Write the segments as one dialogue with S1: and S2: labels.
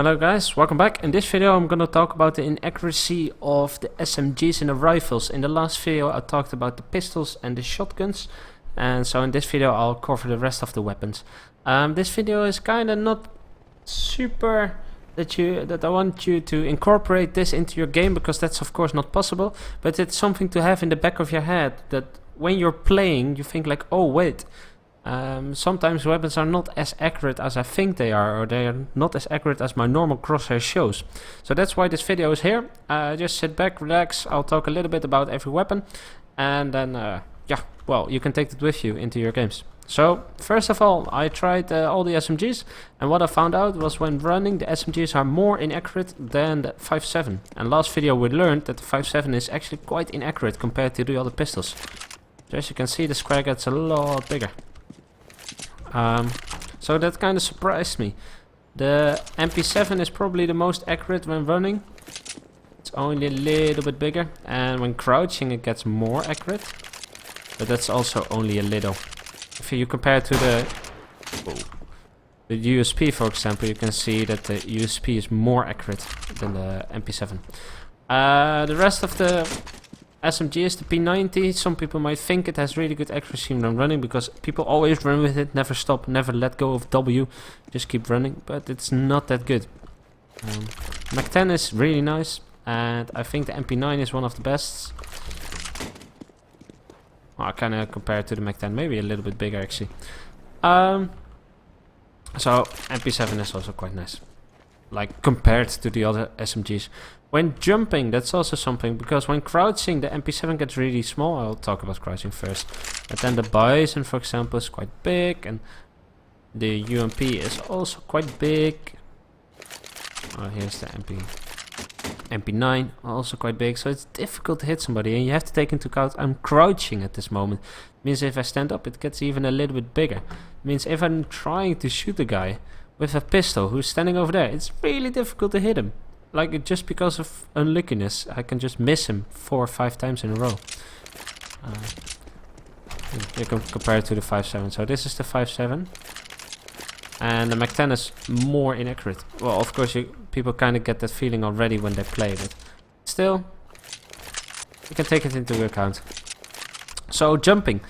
S1: Hello guys, welcome back. In this video I'm gonna talk about the inaccuracy of the SMGs and the rifles. In the last video I talked about the pistols and the shotguns, and so in this video I'll cover the rest of the weapons. This video is kinda not super that I want you to incorporate this into your game, because that's of course not possible, but it's something to have in the back of your head, that when you're playing you think like, oh wait, sometimes weapons are not as accurate as I think they are, or they are not as accurate as my normal crosshair shows. So that's why this video is here. Just sit back, relax, I'll talk a little bit about every weapon, and then yeah, well, you can take it with you into your games. So first of all, I tried all the SMGs, and what I found out was when running, the SMGs are more inaccurate than the 5.7. And last video we learned that the 5.7 is actually quite inaccurate compared to the other pistols. So as you can see, the square gets a lot bigger. So that kind of surprised me. The MP7 is probably the most accurate when running. It's only a little bit bigger, and when crouching it gets more accurate, but that's also only a little. If you compare it to the USP, for example, you can see that the USP is more accurate than the MP7. The rest of the SMG is the P90. Some people might think it has really good accuracy when running, because people always run with it, never stop, never let go of W, just keep running, but it's not that good. Mac 10 is really nice, and I think the MP9 is one of the best. Well, I kind of compare it to the Mac 10, maybe a little bit bigger actually. So MP7 is also quite nice, like compared to the other SMGs. When jumping, that's also something, because when crouching the MP7 gets really small. I'll talk about crouching first. But then the Bison, for example, is quite big, and the UMP is also quite big. Oh, here's the MP9, also quite big, so it's difficult to hit somebody, and you have to take into account I'm crouching at this moment. It means if I stand up it gets even a little bit bigger. It means if I'm trying to shoot a guy with a pistol who's standing over there, it's really difficult to hit him. Like, just because of unluckiness, I can just miss him 4 or 5 times in a row. You can compare it to the 5.7. So this is the 5.7. And the Mac 10 is more inaccurate. Well, of course, people kind of get that feeling already when they play it. Still, you can take it into account. So, jumping.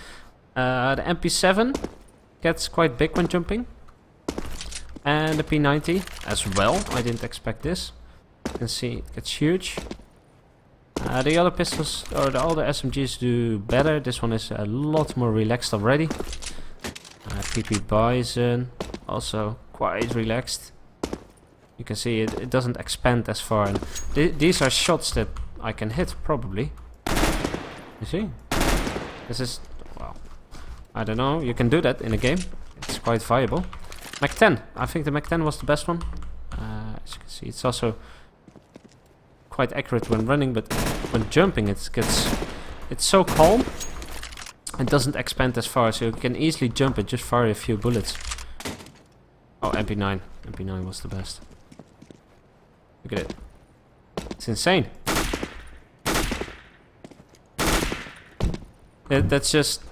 S1: The MP7 gets quite big when jumping. And the P90 as well. I didn't expect this. You can see it gets huge. The other pistols, or the other SMGs, do better. This one is a lot more relaxed already. PP Bison, also quite relaxed. You can see it doesn't expand as far. And these are shots that I can hit, probably. You see? This is, well, I don't know, you can do that in a game. It's quite viable. Mac 10, I think the Mac 10 was the best one. As you can see, it's also quite accurate when running, but when jumping it's so calm. It doesn't expand as far, so you can easily jump it, just fire a few bullets. Oh, MP9 was the best. Look at it, it's insane. That's just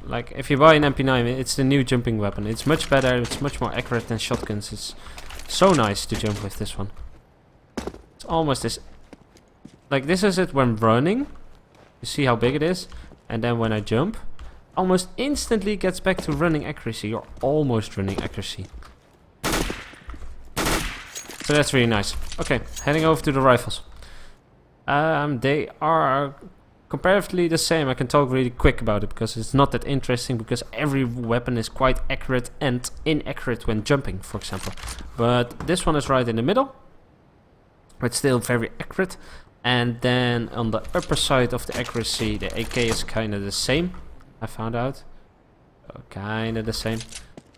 S1: like, if you buy an MP9, it's the new jumping weapon. It's much better, it's much more accurate than shotguns. It's so nice to jump with this one. It's almost this, like, this is it when running. You see how big it is, and then when I jump, almost instantly gets back to running accuracy, or almost running accuracy. So that's really nice. Okay, heading over to the rifles. They are comparatively the same. I can talk really quick about it because it's not that interesting, because every weapon is quite accurate and inaccurate when jumping, for example. But this one is right in the middle, but still very accurate. And then on the upper side of the accuracy, the AK is kind of the same, I found out. Kind of the same.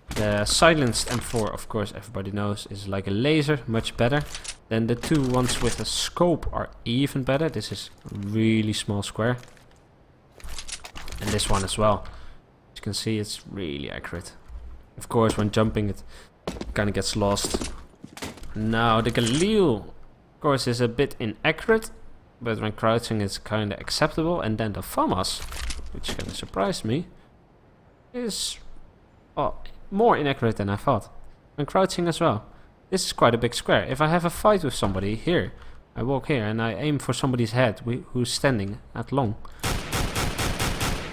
S1: The silenced M4, of course, everybody knows, is like a laser, much better. Then the two ones with a scope are even better. This is really small square. And this one as well. As you can see, it's really accurate. Of course, when jumping it kind of gets lost. Now the Galil, of course, is a bit inaccurate, but when crouching it's kind of acceptable. And then the FAMAS, which kind of surprised me, is more inaccurate than I thought. When crouching as well. this is quite a big square. If I have a fight with somebody here, I walk here and I aim for somebody's head who's standing at long.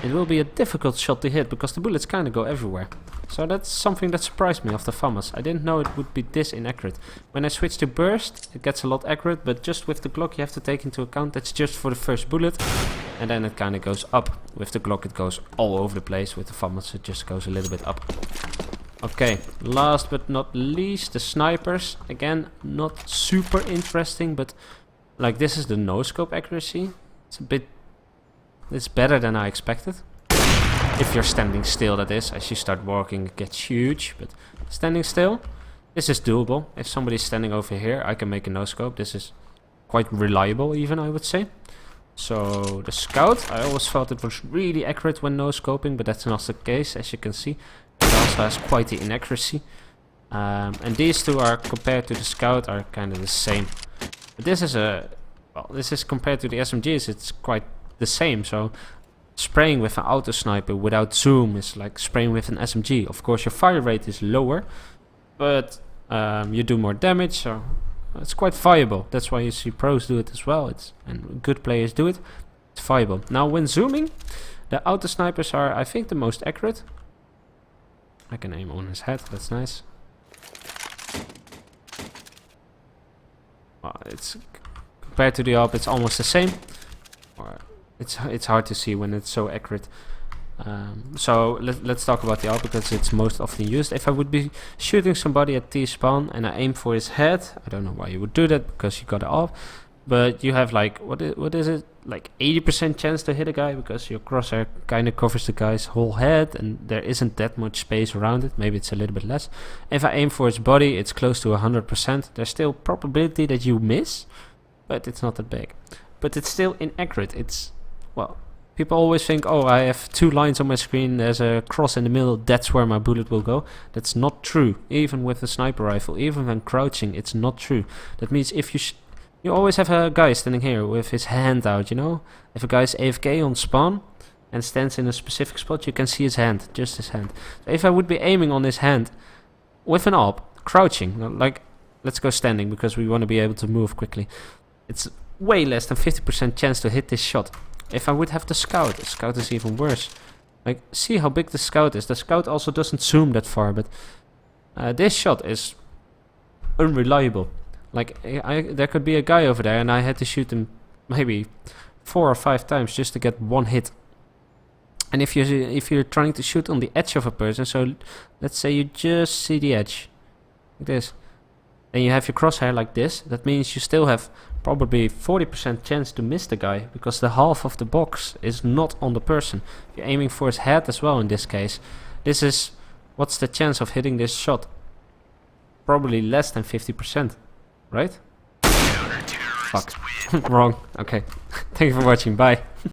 S1: It will be a difficult shot to hit because the bullets kind of go everywhere. So that's something that surprised me of the FAMAS. I didn't know it would be this inaccurate. When I switch to burst, it gets a lot accurate, but just with the Glock you have to take into account that's just for the first bullet. And then it kind of goes up. With the Glock it goes all over the place. With the FAMAS it just goes a little bit up. Okay, last but not least, the snipers. Again, not super interesting, but like this is the no-scope accuracy. It's better than I expected. If you're standing still, that is. As you start walking it gets huge, but standing still, this is doable. If somebody's standing over here, I can make a no-scope. This is quite reliable even, I would say. So the scout, I always thought it was really accurate when no-scoping, but that's not the case, as you can see. It also has quite the inaccuracy. And these two are, compared to the scout, are kind of the same. But this is this is compared to the SMGs, it's quite the same. So spraying with an auto sniper without zoom is like spraying with an SMG. Of course your fire rate is lower, but you do more damage, so it's quite viable. That's why you see pros do it as well. And good players do it. It's viable. Now when zooming, the auto snipers are, I think, the most accurate. I can aim on his head, that's nice. Well, it's compared to the AWP, it's almost the same. Or it's hard to see when it's so accurate. So let's talk about the AWP because it's most often used. If I would be shooting somebody at T-spawn and I aim for his head, I don't know why you would do that because you got it off. But you have like, what is it? Like 80% chance to hit a guy because your crosshair kind of covers the guy's whole head and there isn't that much space around it. Maybe it's a little bit less. If I aim for his body, it's close to 100%. There's still probability that you miss, but it's not that big. But it's still inaccurate. It's, well, people always think, oh, I have two lines on my screen, there's a cross in the middle, that's where my bullet will go. That's not true. Even with a sniper rifle, even when crouching, it's not true. That means if you always have a guy standing here with his hand out, you know? If a guy's AFK on spawn and stands in a specific spot, you can see his hand, just his hand. So if I would be aiming on his hand with an AWP, crouching, like, let's go standing because we want to be able to move quickly. It's way less than 50% chance to hit this shot. If I would have the scout is even worse. Like, see how big the scout is. The scout also doesn't zoom that far, but this shot is unreliable. Like, there could be a guy over there and I had to shoot him maybe 4 or 5 times just to get one hit. And if you're trying to shoot on the edge of a person, so let's say you just see the edge, like this, then you have your crosshair like this, that means you still have probably 40% chance to miss the guy because the half of the box is not on the person. You're aiming for his head as well in this case. This is, what's the chance of hitting this shot? Probably less than 50%. Right? Fuck. Wrong. Okay. Thank you for watching. Bye.